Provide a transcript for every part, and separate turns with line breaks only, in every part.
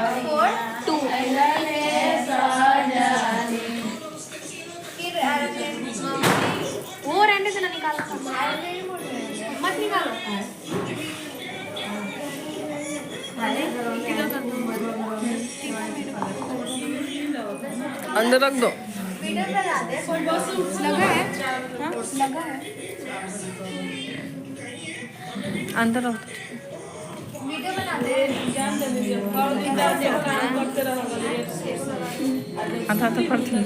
2। वो रहने से ना निकालो, मत निकालो।
अंदर रख दो।
लगा है, हाँ लगा है।
अंदर रख दो। आधा तो करती हूँ।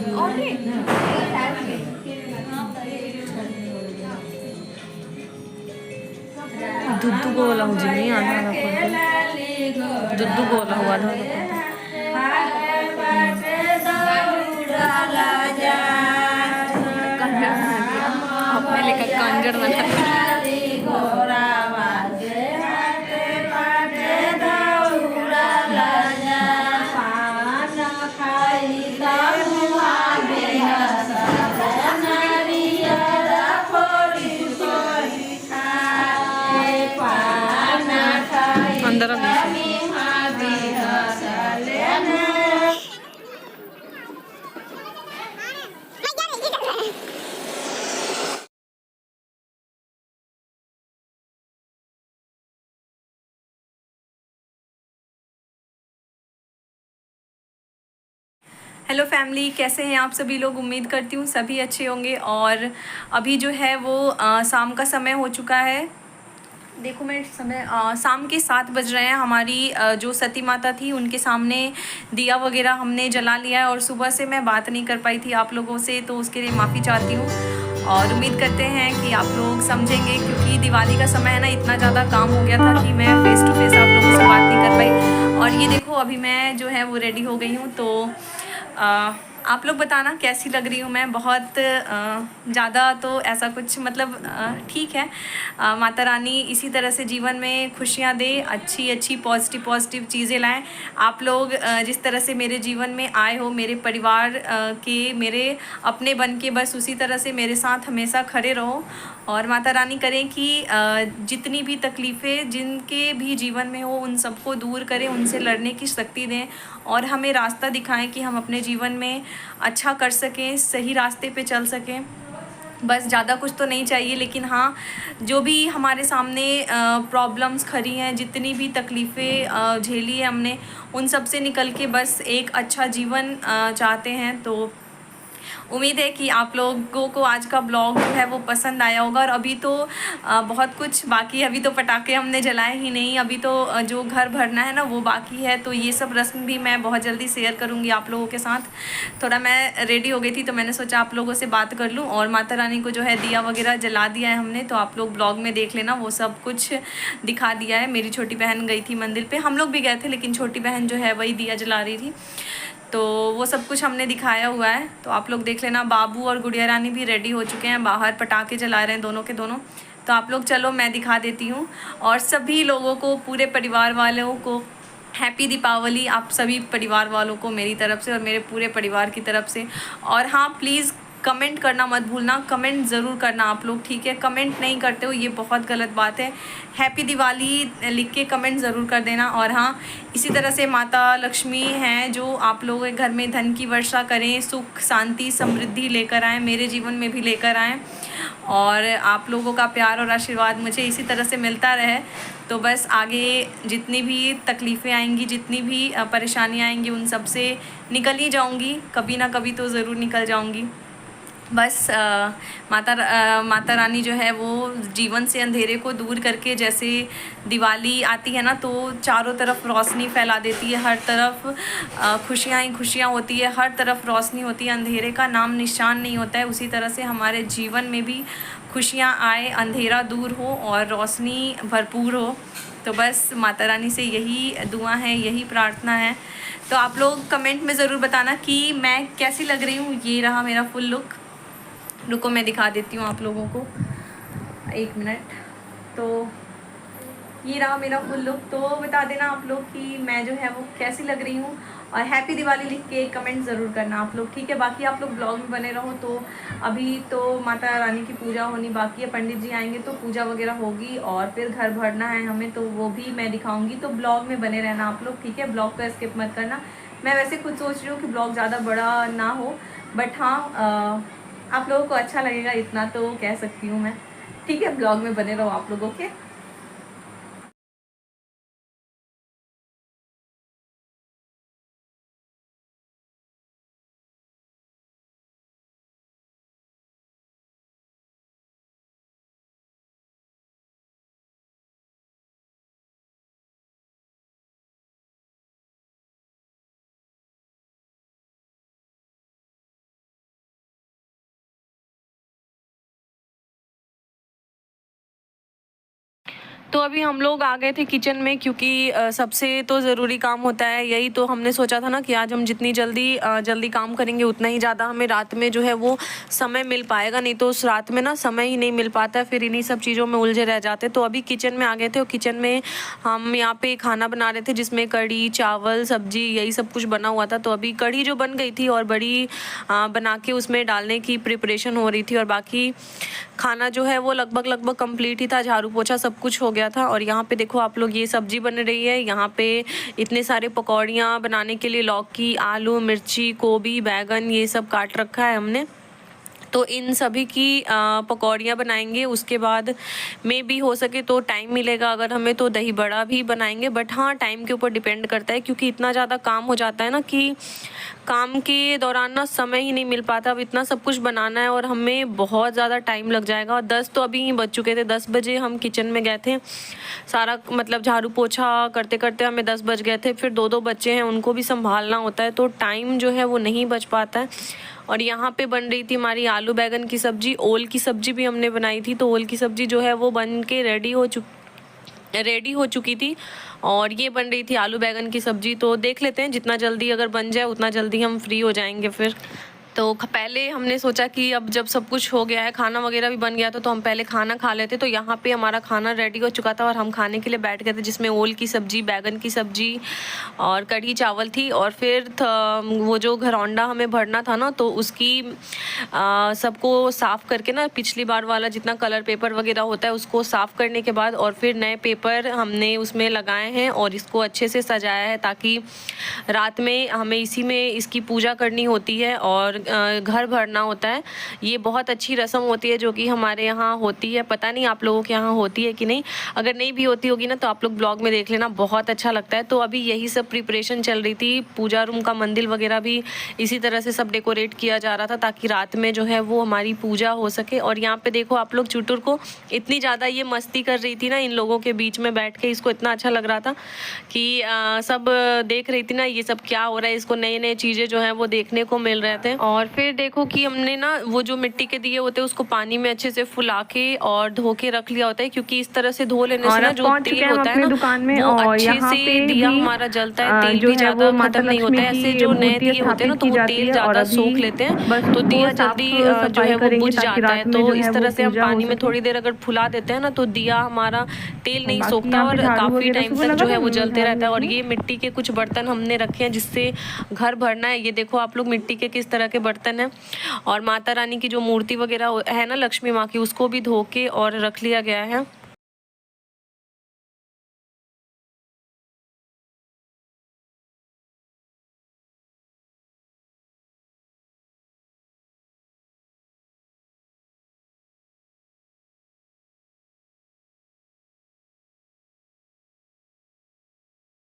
दुद्धू गोला हो जी आधा आधा कर दो। दुद्धू गोला हुआ आधा आधा कर दो। अपने लेकर कंजर बना अंदर हेलो फैमिली, कैसे हैं आप सभी लोग। उम्मीद करती हूँ सभी अच्छे होंगे। और अभी जो है वो शाम का समय हो चुका है। देखो मैं समय शाम के 7 बज रहे हैं। हमारी जो सती माता थी उनके सामने दिया वगैरह हमने जला लिया है। और सुबह से मैं बात नहीं कर पाई थी आप लोगों से, तो उसके लिए माफ़ी चाहती हूँ। और उम्मीद करते हैं कि आप लोग समझेंगे, क्योंकि दिवाली का समय है ना, इतना ज़्यादा काम हो गया था कि मैं फ़ेस टू फेस आप लोगों से बात नहीं कर पाई। और ये देखो अभी मैं जो है वो रेडी हो गई हूँ। तो आप लोग बताना कैसी लग रही हूँ मैं। बहुत ज़्यादा तो ऐसा कुछ मतलब ठीक है। माता रानी इसी तरह से जीवन में खुशियाँ दे, अच्छी अच्छी पॉजिटिव चीज़ें लाएं। आप लोग जिस तरह से मेरे जीवन में आए हो, मेरे परिवार के मेरे अपने बन के, बस उसी तरह से मेरे साथ हमेशा खड़े रहो। और माता रानी करें कि जितनी भी तकलीफ़ें जिनके भी जीवन में हो उन सबको दूर करें, उनसे लड़ने की शक्ति दें और हमें रास्ता दिखाएं कि हम अपने जीवन में अच्छा कर सकें, सही रास्ते पे चल सकें। बस ज़्यादा कुछ तो नहीं चाहिए, लेकिन हाँ, जो भी हमारे सामने प्रॉब्लम्स खड़ी हैं, जितनी भी तकलीफ़ें झेली है हमने, उन सब से निकल के बस एक अच्छा जीवन चाहते हैं। तो उम्मीद है कि आप लोगों को आज का ब्लॉग जो है वो पसंद आया होगा। और अभी तो बहुत कुछ बाकी है। अभी तो पटाखे हमने जलाए ही नहीं, अभी तो जो घर भरना है ना वो बाकी है। तो ये सब रस्म भी मैं बहुत जल्दी शेयर करूँगी आप लोगों के साथ। थोड़ा मैं रेडी हो गई थी तो मैंने सोचा आप लोगों से बात कर लूँ। और माता रानी को जो है दिया वगैरह जला दिया है हमने, तो आप लोग ब्लॉग में देख लेना, वो सब कुछ दिखा दिया है। मेरी छोटी बहन गई थी मंदिर पे, हम लोग भी गए थे, लेकिन छोटी बहन जो है वही दिया जला रही थी। तो वो सब कुछ हमने दिखाया हुआ है, तो आप लोग देख लेना। बाबू और गुड़िया रानी भी रेडी हो चुके हैं, बाहर पटाखे जला रहे हैं दोनों के दोनों। तो आप लोग चलो मैं दिखा देती हूँ। और सभी लोगों को, पूरे परिवार वालों को हैप्पी दीपावली। आप सभी परिवार वालों को मेरी तरफ से और मेरे पूरे परिवार की तरफ से। और हाँ, प्लीज़ कमेंट करना मत भूलना, कमेंट ज़रूर करना आप लोग, ठीक है। कमेंट नहीं करते हो ये बहुत गलत बात है। हैप्पी दिवाली लिख के कमेंट ज़रूर कर देना। और हाँ, इसी तरह से माता लक्ष्मी हैं जो आप लोगों के घर में धन की वर्षा करें, सुख शांति समृद्धि लेकर आएँ, मेरे जीवन में भी लेकर आएँ। और आप लोगों का प्यार और आशीर्वाद मुझे इसी तरह से मिलता रहे। तो बस आगे जितनी भी तकलीफ़ें आएंगी, जितनी भी परेशानियाँ आएंगी, उन सब से निकल ही जाऊंगी, कभी ना कभी तो ज़रूर निकल जाऊंगी। बस माता रानी जो है वो जीवन से अंधेरे को दूर करके, जैसे दिवाली आती है ना तो चारों तरफ रोशनी फैला देती है, हर तरफ खुशियाँ ही खुशियाँ होती है, हर तरफ रोशनी होती है, अंधेरे का नाम निशान नहीं होता है। उसी तरह से हमारे जीवन में भी खुशियाँ आए, अंधेरा दूर हो और रोशनी भरपूर हो। तो बस माता रानी से यही दुआ है, यही प्रार्थना है। तो आप लोग कमेंट में ज़रूर बताना कि मैं कैसी लग रही हूँ। ये रहा मेरा फुल लुक। रुको मैं दिखा देती हूँ आप लोगों को, 1 मिनट। तो ये रहा मेरा फुल लुक। तो बता देना आप लोग कि मैं जो है वो कैसी लग रही हूँ, और हैप्पी दिवाली लिख के कमेंट ज़रूर करना आप लोग, ठीक है। बाकी आप लोग ब्लॉग में बने रहो। तो अभी तो माता रानी की पूजा होनी बाकी है, पंडित जी आएंगे तो पूजा वगैरह होगी, और फिर घर भरना है हमें, तो वो भी मैं दिखाऊंगी। तो ब्लॉग में बने रहना आप लोग, ठीक है। ब्लॉग को स्किप मत करना। मैं वैसे खुद सोच रही हूँ कि ब्लॉग ज़्यादा बड़ा ना हो, बट हाँ आप लोगों को अच्छा लगेगा इतना तो कह सकती हूँ मैं, ठीक है। ब्लॉग में बने रहो आप लोग, ओके। तो अभी हम लोग आ गए थे किचन में, क्योंकि सबसे तो ज़रूरी काम होता है यही। तो हमने सोचा था ना कि आज हम जितनी जल्दी काम करेंगे उतना ही ज़्यादा हमें रात में जो है वो समय मिल पाएगा, नहीं तो उस रात में ना समय ही नहीं मिल पाता है, फिर इन्हीं सब चीज़ों में उलझे रह जाते। तो अभी किचन में आ गए थे, और किचन में हम यहाँ पे खाना बना रहे थे जिसमें कढ़ी चावल सब्जी यही सब कुछ बना हुआ था। तो अभी कढ़ी जो बन गई थी और बड़ी बना के उसमें डालने की प्रिपरेशन हो रही थी, और बाकी खाना जो है वो लगभग कंप्लीट ही था, झाड़ू पोछा सब कुछ हो गया था। और यहाँ पे देखो आप लोग, ये सब्जी बन रही है। यहाँ पे इतने सारे पकौड़ियाँ बनाने के लिए लौकी आलू मिर्ची गोभी बैगन ये सब काट रखा है हमने। तो इन सभी की पकौड़ियाँ बनाएंगे। उसके बाद में भी हो सके तो टाइम मिलेगा अगर हमें तो दही बड़ा भी बनाएंगे, बट हाँ टाइम के ऊपर डिपेंड करता है, क्योंकि इतना ज़्यादा काम हो जाता है ना कि काम के दौरान ना समय ही नहीं मिल पाता। अब इतना सब कुछ बनाना है और हमें बहुत ज़्यादा टाइम लग जाएगा। और 10 तो अभी ही बज चुके थे, 10 बजे हम किचन में गए थे, सारा मतलब झाड़ू पोछा करते करते हमें 10 बज गए थे। फिर 2 बच्चे हैं, उनको भी संभालना होता है, तो टाइम जो है वो नहीं बच पाता है। और यहाँ पे बन रही थी हमारी आलू बैगन की सब्जी। ओल की सब्जी भी हमने बनाई थी, तो ओल की सब्जी जो है वो बन के रेडी हो चुकी थी। और ये बन रही थी आलू बैगन की सब्जी। तो देख लेते हैं, जितना जल्दी अगर बन जाए उतना जल्दी हम फ्री हो जाएंगे फिर। तो पहले हमने सोचा कि अब जब सब कुछ हो गया है, खाना वगैरह भी बन गया था, तो हम पहले खाना खा लेते। तो यहाँ पे हमारा खाना रेडी हो चुका था और हम खाने के लिए बैठ गए थे, जिसमें ओल की सब्जी बैगन की सब्जी और कढ़ी चावल थी। और फिर वो जो घरौंडा हमें भरना था ना, तो उसकी सबको साफ़ करके ना, पिछली बार वाला जितना कलर पेपर वगैरह होता है उसको साफ़ करने के बाद और फिर नए पेपर हमने उसमें लगाए हैं और इसको अच्छे से सजाया है, ताकि रात में हमें इसी में इसकी पूजा करनी होती है और घर भरना होता है। ये बहुत अच्छी रस्म होती है जो कि हमारे यहाँ होती है। पता नहीं आप लोगों के यहाँ होती है कि नहीं, अगर नहीं भी होती होगी ना तो आप लोग ब्लॉग में देख लेना, बहुत अच्छा लगता है। तो अभी यही सब प्रिपरेशन चल रही थी। पूजा रूम का मंदिर वगैरह भी इसी तरह से सब डेकोरेट किया जा रहा था, ताकि रात में जो है वो हमारी पूजा हो सके। और यहाँ पे देखो आप लोग, चुटुर को इतनी ज़्यादा ये मस्ती कर रही थी ना, इन लोगों के बीच में बैठ के इसको इतना अच्छा लग रहा था कि सब देख रही थी ना ये सब क्या हो रहा है, इसको नए नए चीज़ें जो है वो देखने को मिल रहे थे। और फिर देखो कि हमने ना वो जो मिट्टी के दिए होते हैं उसको पानी में अच्छे से फुला के और धो के रख लिया होता है, क्योंकि इस तरह से धो लेने से ना जो तेल होता है ना
दुकान में,
वो
और
अच्छे
यहाँ
से
पे
दिया
भी
हमारा जलता है, तेल
जो
भी
है
ज़्यादा
वो माता
खत्म नहीं
लक्ष्मी
होता है। ऐसे
की
जो नए
मूर्ति
दिए होते हैं ना
स्थापित
तो
की
वो
जाती
तेल
है, और
ज़्यादा
अभी
सोख लेते हैं,
बस
तो दिया
उसको
जल्दी
साफ
जो है
सफाई
वो
करेंगे
बुझ
ताकि
जाता
रात
है।
में
तो
जो
इस
है
तरह
वो
से हम
पूजा हो
पानी में
सके।
थोड़ी देर अगर फुला देते हैं ना तो दिया हमारा तेल नहीं
बाकी
सोखता
यहाँ पे
और
झाड़ू
काफ़ी
वगैरह
टाइम
सुबह
तक
लगा
जो है
था
वो जलते
झाड़ू
रहता है। और
में।
ये मिट्टी के कुछ बर्तन हमने रखे हैं जिससे घर भरना है। ये देखो आप लोग मिट्टी के किस तरह के बर्तन हैं। और माता रानी की जो मूर्ति वगैरह है ना लक्ष्मी माँ की, उसको भी धो के और रख लिया गया है।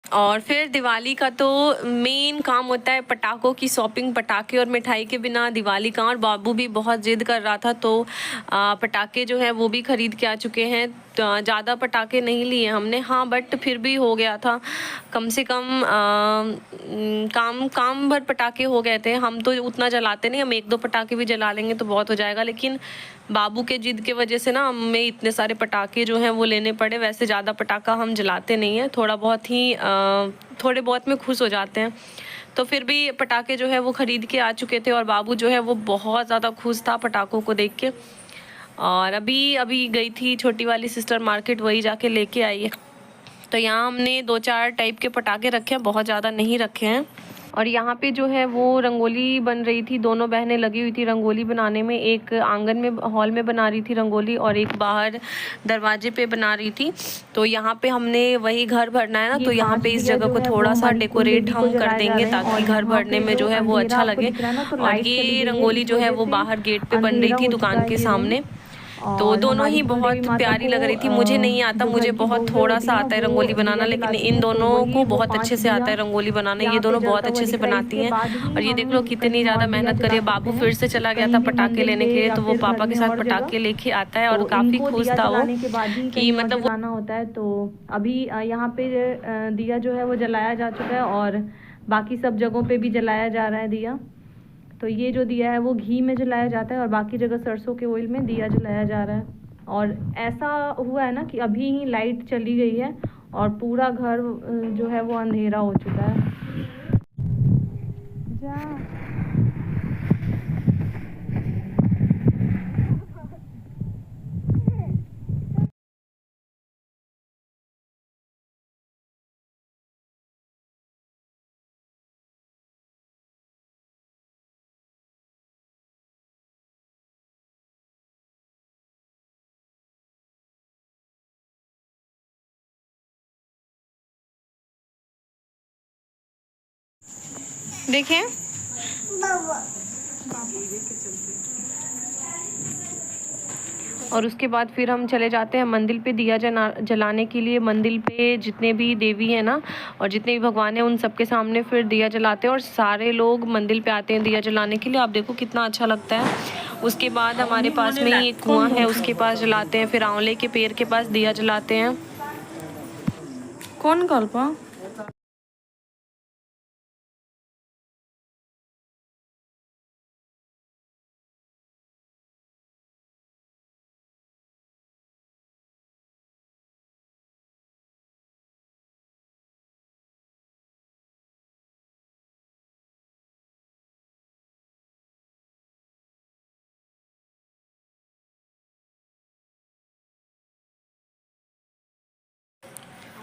और फिर दिवाली का तो मेन काम होता है पटाखों की शॉपिंग। पटाखे और मिठाई के बिना दिवाली कहाँ। और बाबू भी बहुत ज़िद कर रहा था, तो पटाखे जो है वो भी ख़रीद के आ चुके हैं। तो ज़्यादा पटाखे नहीं लिए हमने, हाँ बट फिर भी हो गया था, कम से कम काम भर पटाखे हो गए थे। हम तो उतना जलाते नहीं, हम 1-2 पटाखे भी जला लेंगे तो बहुत हो जाएगा, लेकिन बाबू के जिद के वजह से ना हमें इतने सारे पटाखे जो हैं वो लेने पड़े। वैसे ज़्यादा पटाखा हम जलाते नहीं हैं, थोड़े बहुत में खुश हो जाते हैं। तो फिर भी पटाखे जो है वो ख़रीद के आ चुके थे और बाबू जो है वो बहुत ज़्यादा खुश था पटाखों को देख के। और अभी गई थी छोटी वाली सिस्टर मार्केट, वही जाके लेके आई है। तो यहाँ हमने 2-4 टाइप के पटाखे रखे हैं, बहुत ज़्यादा नहीं रखे हैं। और यहाँ पे जो है वो रंगोली बन रही थी, दोनों बहनें लगी हुई थी रंगोली बनाने में। एक आंगन में हॉल में बना रही थी रंगोली और एक बाहर दरवाजे पे बना रही थी। तो यहाँ पे हमने वही घर भरना है ना, तो यहाँ पे इस जगह को थोड़ा सा डेकोरेट हम कर देंगे ताकि घर भरने में जो है वो अच्छा लगे। और ये रंगोली जो है वो बाहर गेट पे बन रही थी दुकान के सामने। तो दोनों ही बहुत प्यारी लग रही थी। मुझे नहीं आता, मुझे बहुत थोड़ा सा आता है रंगोली बनाना, लेकिन इन दोनों को बहुत अच्छे से आता है रंगोली बनाना। ये दोनों बहुत अच्छे से बनाती हैं। और ये देख लो कितनी ज़्यादा मेहनत करी है। बाबू फिर से चला गया था पटाखे लेने के लिए, तो वो पापा के साथ पटाखे लेके आता है और काफ़ी खुश था वो कि मतलब
जलाना होता है। तो अभी यहाँ पे दिया जो है वो जलाया जा चुका है और बाकी सब जगहों पे भी जलाया जा रहा है दिया। तो ये जो दिया है वो घी में जलाया जाता है और बाकी जगह सरसों के ऑयल में दिया जलाया जा रहा है। और ऐसा हुआ है ना कि अभी ही लाइट चली गई है और पूरा घर जो है वो अंधेरा हो चुका है।
देखें और उसके बाद फिर हम चले जाते हैं मंदिर पे दिया जलाने के लिए। मंदिर पे जितने भी देवी हैं ना और जितने भी भगवान हैं उन सबके सामने फिर दिया जलाते हैं और सारे लोग मंदिर पे आते हैं दिया जलाने के लिए। आप देखो कितना अच्छा लगता है। उसके बाद हमारे पास में ही एक कुआं है, उसके पास जलाते हैं। फिर आंवले के पेड़ के पास दिया जलाते हैं। कौन कल्पा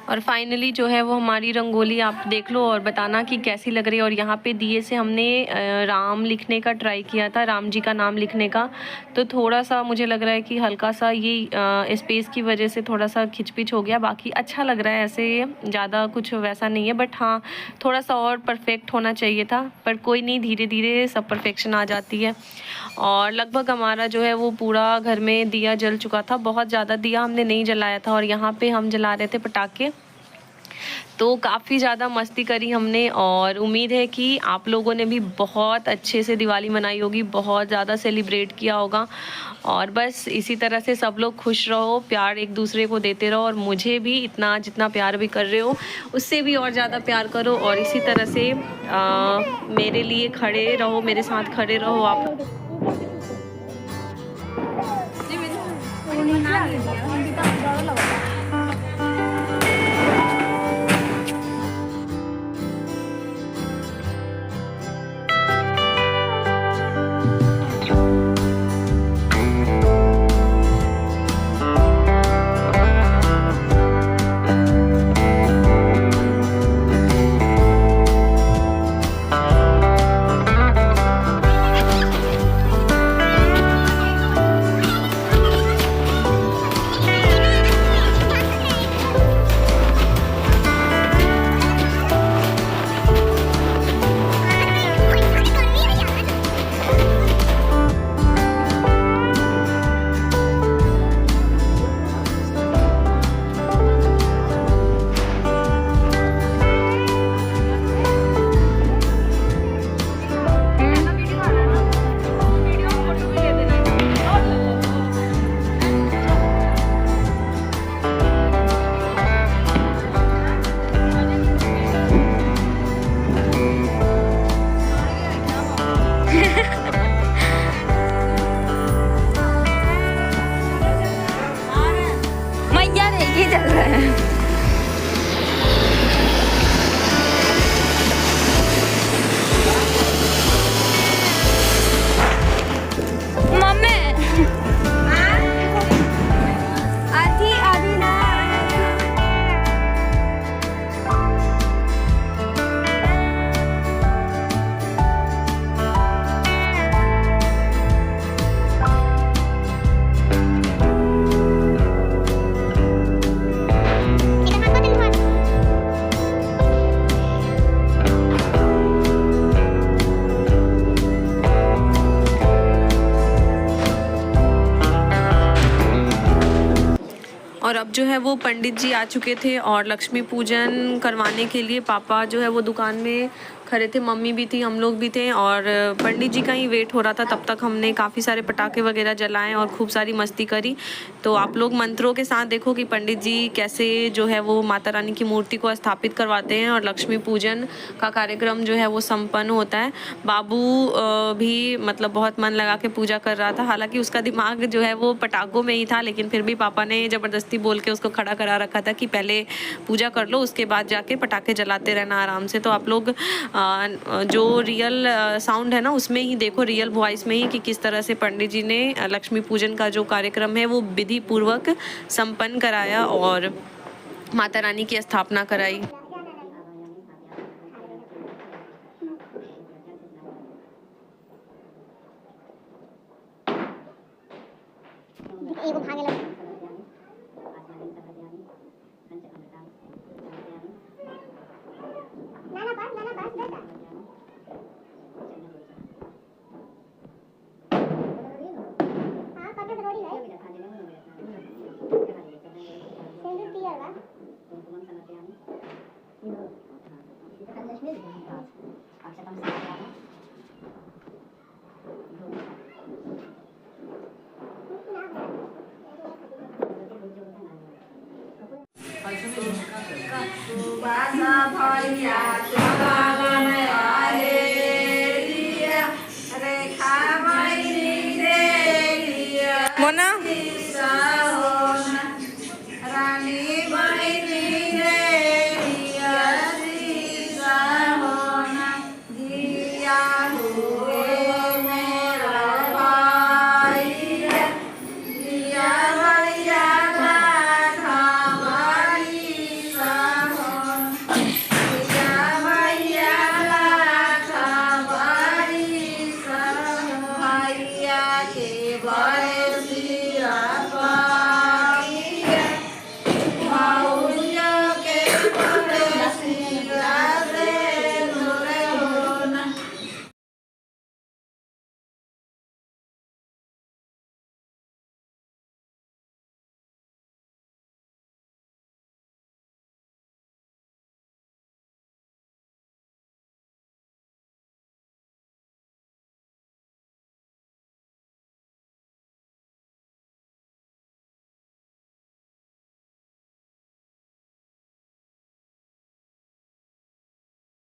और फाइनली जो है वो हमारी रंगोली आप देख लो और बताना कि कैसी लग रही है। और यहाँ पे दिए से हमने राम लिखने का ट्राई किया था, राम जी का नाम लिखने का। तो थोड़ा सा मुझे लग रहा है कि हल्का सा ये स्पेस की वजह से थोड़ा सा खिचपिच हो गया। बाकी अच्छा लग रहा है, ऐसे ज़्यादा कुछ वैसा नहीं है, बट हाँ थोड़ा सा और परफेक्ट होना चाहिए था। पर कोई नहीं, धीरे धीरे सब परफेक्शन आ जाती है। और लगभग हमारा जो है वो पूरा घर में दिया जल चुका था। बहुत ज़्यादा दिया हमने नहीं जलाया था और यहाँ पे हम जला रहे थे पटाखे। तो काफ़ी ज़्यादा मस्ती करी हमने और उम्मीद है कि आप लोगों ने भी बहुत अच्छे से दिवाली मनाई होगी, बहुत ज़्यादा सेलिब्रेट किया होगा। और बस इसी तरह से सब लोग खुश रहो, प्यार एक दूसरे को देते रहो और मुझे भी इतना जितना प्यार भी कर रहे हो उससे भी और ज़्यादा प्यार करो। और इसी तरह से मेरे लिए खड़े रहो, मेरे साथ खड़े रहो आप। और अब जो है वो पंडित जी आ चुके थे और लक्ष्मी पूजन करवाने के लिए पापा जो है वो दुकान में खड़े थे, मम्मी भी थी, हम लोग भी थे और पंडित जी का ही वेट हो रहा था। तब तक हमने काफ़ी सारे पटाखे वगैरह जलाए और खूब सारी मस्ती करी। तो आप लोग मंत्रों के साथ देखो कि पंडित जी कैसे जो है वो माता रानी की मूर्ति को स्थापित करवाते हैं और लक्ष्मी पूजन का कार्यक्रम जो है वो संपन्न होता है। बाबू भी मतलब बहुत मन लगा के पूजा कर रहा था, हालांकि उसका दिमाग जो है वो पटाखों में ही था, लेकिन फिर भी पापा ने ज़बरदस्ती बोल के उसको खड़ा करा रखा था कि पहले पूजा कर लो, उसके बाद जाके पटाखे जलाते रहना आराम से। तो आप लोग जो रियल साउंड है ना उसमें ही देखो, रियल वॉइस में ही, कि किस तरह से पंडित जी ने लक्ष्मी पूजन का जो कार्यक्रम है वो विधि पूर्वक संपन्न कराया और माता रानी की स्थापना कराई। मोना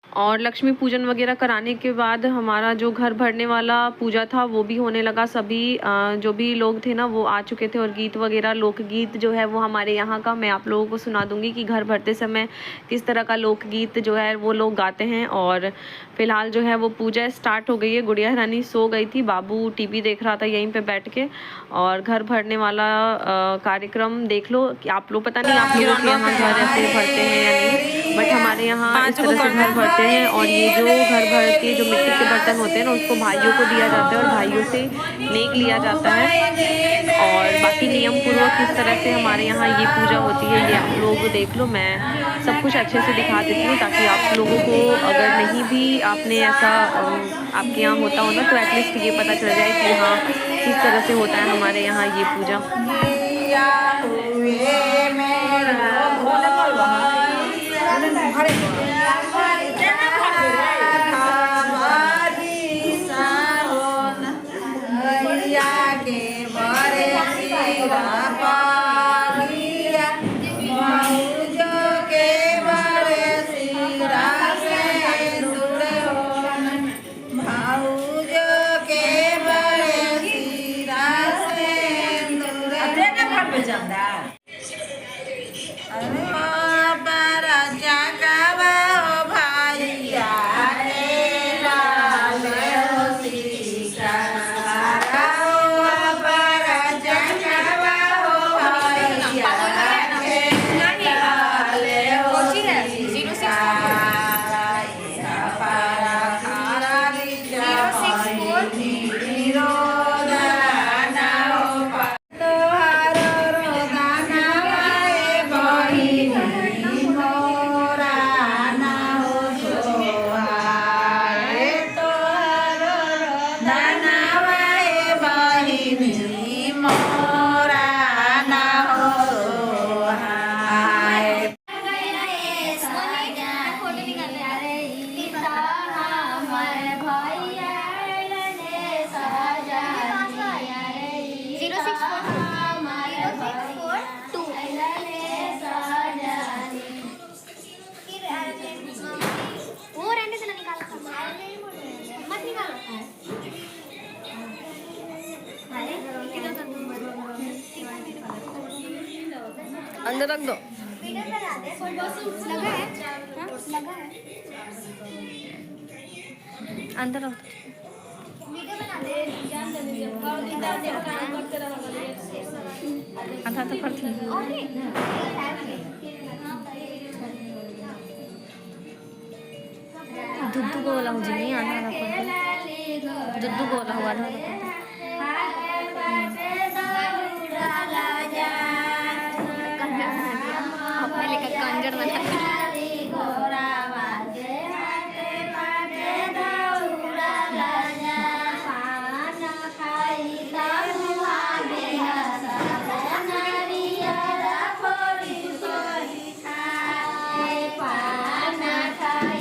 और लक्ष्मी पूजन वगैरह कराने के बाद हमारा जो घर भरने वाला पूजा था वो भी होने लगा। सभी जो भी लोग थे ना वो आ चुके थे और गीत वगैरह, लोकगीत जो है वो हमारे यहाँ का मैं आप लोगों को सुना दूंगी कि घर भरते समय किस तरह का लोकगीत जो है वो लोग गाते हैं। और फिलहाल जो है वो पूजा स्टार्ट हो गई है। गुड़िया रानी सो गई थी, बाबू टीवी देख रहा था यहीं पे बैठ के। और घर भरने वाला कार्यक्रम देख लो कि आप लोग, पता नहीं आप लोगों के यहाँ घर ऐसे भरते हैं या नहीं, बट हमारे यहाँ इस तरह से घर भरते हैं। और ये जो घर भर के जो मिट्टी के बर्तन होते हैं ना उसको भाइयों को दिया जाता है और भाइयों से नेक लिया जाता है। और बाकी नियम पूर्वक किस तरह से हमारे यहाँ ये पूजा होती है ये आप लोग देख लो। मैं सब कुछ अच्छे से दिखा देती हूँ ताकि आप लोगों को अगर नहीं भी आपने ऐसा आपके यहाँ होता हो ना तो एटलीस्ट ये पता चल जाए कि हाँ किस तरह से होता है हमारे यहाँ ये पूजा। अंदर रख दो। अंदर रख दो। आधा तो करती दुद्धू को बोला मुझे नहीं आना दुद्धू को बोला हुआ था अपने लेकर कंजर बना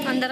अंदर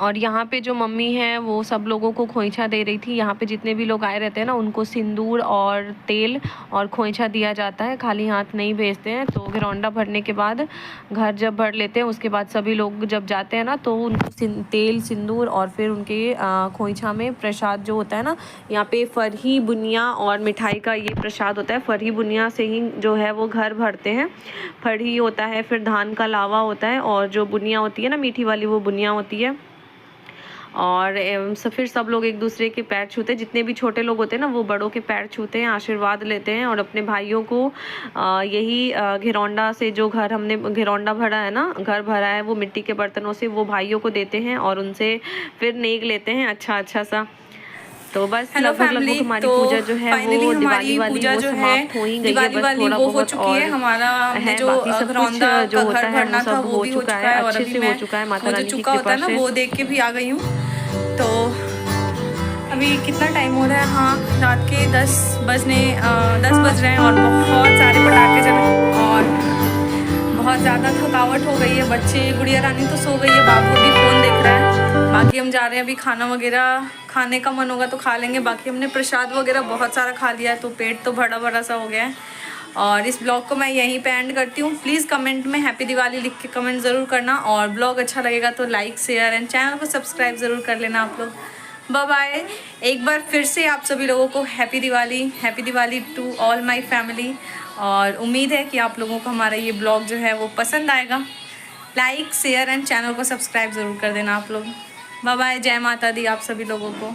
और यहाँ पे जो मम्मी है वो सब लोगों को खोइछा दे रही थी। यहाँ पे जितने भी लोग आए रहते हैं ना उनको सिंदूर और तेल और खोइछा दिया जाता है, खाली हाथ नहीं भेजते हैं। तो घरौंडा भरने के बाद घर जब भर लेते हैं उसके बाद सभी लोग जब जाते हैं ना तो उनको तेल सिंदूर और फिर उनके खोइछा में प्रसाद जो होता है ना, यहाँ पे फरही बुनिया और मिठाई का ये प्रसाद होता है। फरही बुनिया से ही जो है वो घर भरते हैं। फरही होता है, फिर धान का लावा होता है और जो बुनिया होती है ना मीठी वाली वो बुनिया होती है। और फिर सब लोग एक दूसरे के पैर छूते हैं। जितने भी छोटे लोग होते हैं ना वो बड़ों के पैर छूते हैं, आशीर्वाद लेते हैं और अपने भाइयों को यही घरौंडा से जो घर हमने घरौंडा भरा है ना, घर भरा है वो मिट्टी के बर्तनों से, वो भाइयों को देते हैं और उनसे फिर नेक लेते हैं अच्छा सा। तो बस लगभग हमारी पूजा जो है वो दिवाली वाली वो समाप्त हो ही गई है। बस थोड़ा बहुत और है, बाकी सब कुछ जो होता है वो सब हो चुका है, अच्छे से हो चुका है माता रानी की कृपा से। वो देख के भी आ गई हूँ। तो अभी कितना टाइम हो रहा है? हाँ, रात के 10 बज रहे हैं और बहुत सारे पटाखे चल रहे हैं और बहुत ज़्यादा थकावट हो गई है। बच्चे, गुड़िया रानी तो सो गई है, बाबू भी फ़ोन देख रहा है। बाकी हम जा रहे हैं अभी खाना वगैरह खाने का मन होगा तो खा लेंगे। बाकी हमने प्रसाद वगैरह बहुत सारा खा लिया है तो पेट तो बड़ा सा हो गया है। और इस ब्लॉग को मैं यहीं पे एंड करती हूँ। प्लीज़ कमेंट में हैप्पी दिवाली लिख के कमेंट ज़रूर करना और ब्लॉग अच्छा लगेगा तो लाइक शेयर एंड चैनल को सब्सक्राइब ज़रूर कर लेना आप लोग। Bye bye. एक बार फिर से आप सभी लोगों को happy Diwali to all my family. और उम्मीद है कि आप लोगों को हमारा ये ब्लॉग जो है वो पसंद आएगा। लाइक शेयर एंड चैनल को सब्सक्राइब ज़रूर कर देना आप लोग। Bye bye. जय माता दी आप सभी लोगों को।